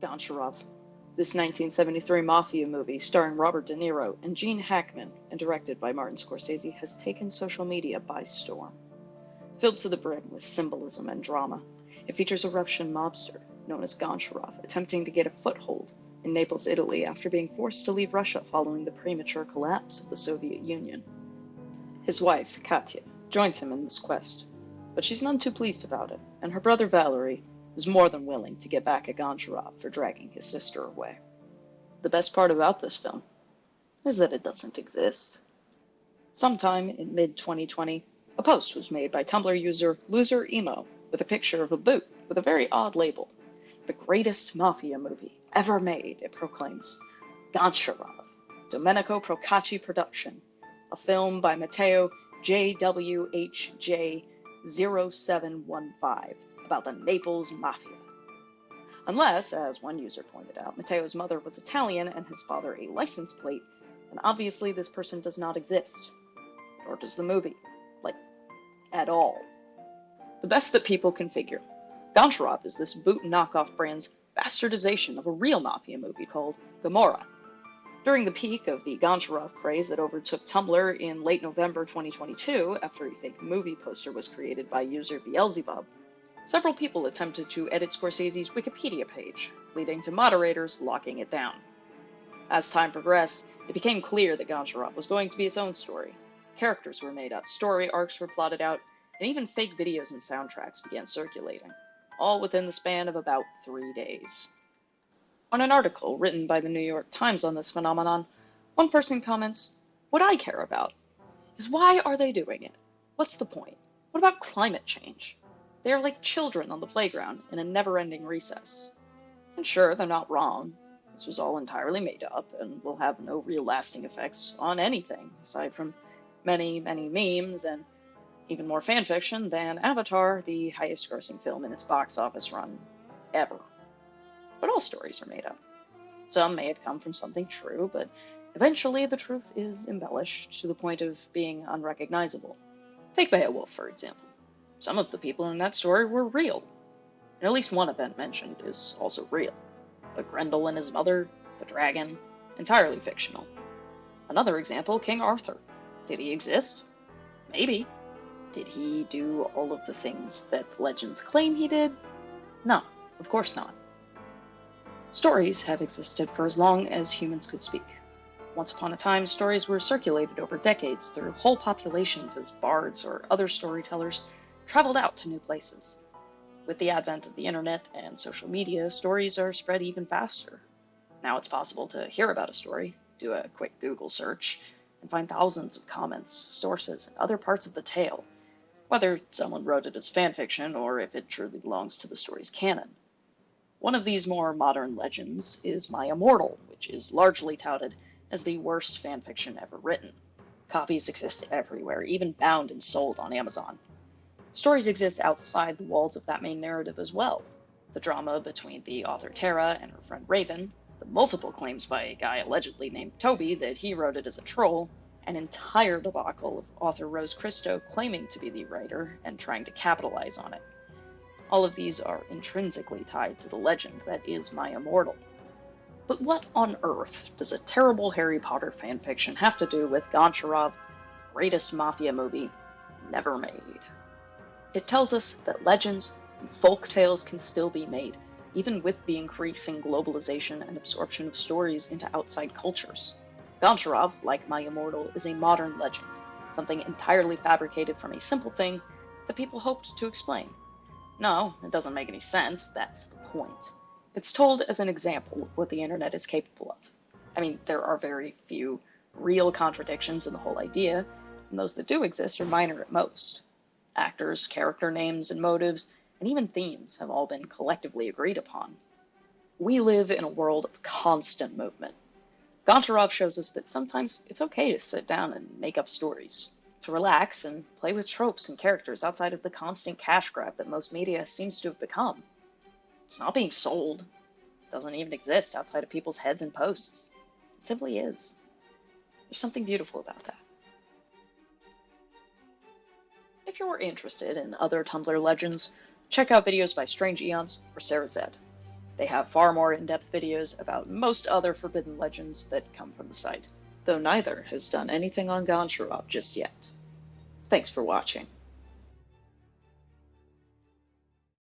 Goncharov. This 1973 mafia movie starring Robert De Niro and Gene Hackman and directed by Martin Scorcese has taken social media by storm. Filled to the brim with symbolism and drama, it features a Russian mobster known as Goncharov attempting to get a foothold in Naples, Italy after being forced to leave Russia following the premature collapse of the Soviet Union. His wife, Katya, joins him in this quest, but she's none too pleased about it, and her brother Valery is more than willing to get back at Goncharov for dragging his sister away. The best part about this film is that it doesn't exist. Sometime in mid-2020, a post was made by Tumblr user LoserEmo with a picture of a boot with a very odd label. The greatest mafia movie ever made, it proclaims. Goncharov, Domenico Procacci production, a film by Matteo JWHJ0715 about the Naples Mafia. Unless, as one user pointed out, Matteo's mother was Italian and his father a license plate, then obviously this person does not exist. Nor does the movie. Like, at all. The best that people can figure. Goncharov is this boot knockoff brand's bastardization of a real mafia movie called Gomorrah. During the peak of the Goncharov craze that overtook Tumblr in late November 2022, after a fake movie poster was created by user Beelzebub, several people attempted to edit Scorsese's Wikipedia page, leading to moderators locking it down. As time progressed, it became clear that Goncharov was going to be its own story. Characters were made up, story arcs were plotted out, and even fake videos and soundtracks began circulating, all within the span of about 3 days. On an article written by the New York Times on this phenomenon, one person comments, "What I care about is why are they doing it? What's the point? What about climate change? They are like children on the playground in a never-ending recess." And sure, they're not wrong. This was all entirely made up and will have no real lasting effects on anything, aside from many, many memes and even more fanfiction than Avatar, the highest-grossing film in its box office run ever. But all stories are made up. Some may have come from something true, but eventually the truth is embellished to the point of being unrecognizable. Take Beowulf, for example. Some of the people in that story were real, and at least one event mentioned is also real. But Grendel and his mother, the dragon, entirely fictional. Another example, King Arthur. Did he exist? Maybe. Did he do all of the things that legends claim he did? No, of course not. Stories have existed for as long as humans could speak. Once upon a time, stories were circulated over decades through whole populations as bards or other storytellers traveled out to new places. With the advent of the internet and social media, stories are spread even faster. Now it's possible to hear about a story, do a quick Google search, and find thousands of comments, sources, and other parts of the tale, whether someone wrote it as fanfiction or if it truly belongs to the story's canon. One of these more modern legends is My Immortal, which is largely touted as the worst fanfiction ever written. Copies exist everywhere, even bound and sold on Amazon. Stories exist outside the walls of that main narrative as well. The drama between the author Tara and her friend Raven, the multiple claims by a guy allegedly named Toby that he wrote it as a troll, an entire debacle of author Rose Christo claiming to be the writer and trying to capitalize on it. All of these are intrinsically tied to the legend that is My Immortal. But what on earth does a terrible Harry Potter fanfiction have to do with Goncharov, greatest mafia movie never made? It tells us that legends and folk tales can still be made, even with the increasing globalization and absorption of stories into outside cultures. Goncharov, like My Immortal, is a modern legend, something entirely fabricated from a simple thing that people hoped to explain. No, it doesn't make any sense, that's the point. It's told as an example of what the internet is capable of. I mean, there are very few real contradictions in the whole idea, and those that do exist are minor at most. Actors, character names, and motives, and even themes have all been collectively agreed upon. We live in a world of constant movement. Goncharov shows us that sometimes it's okay to sit down and make up stories, to relax and play with tropes and characters outside of the constant cash grab that most media seems to have become. It's not being sold. It doesn't even exist outside of people's heads and posts. It simply is. There's something beautiful about that. If you're interested in other Tumblr legends, check out videos by Strange Eons or Sarah Zed. They have far more in-depth videos about most other forbidden legends that come from the site, though neither has done anything on Goncharov just yet. Thanks for watching.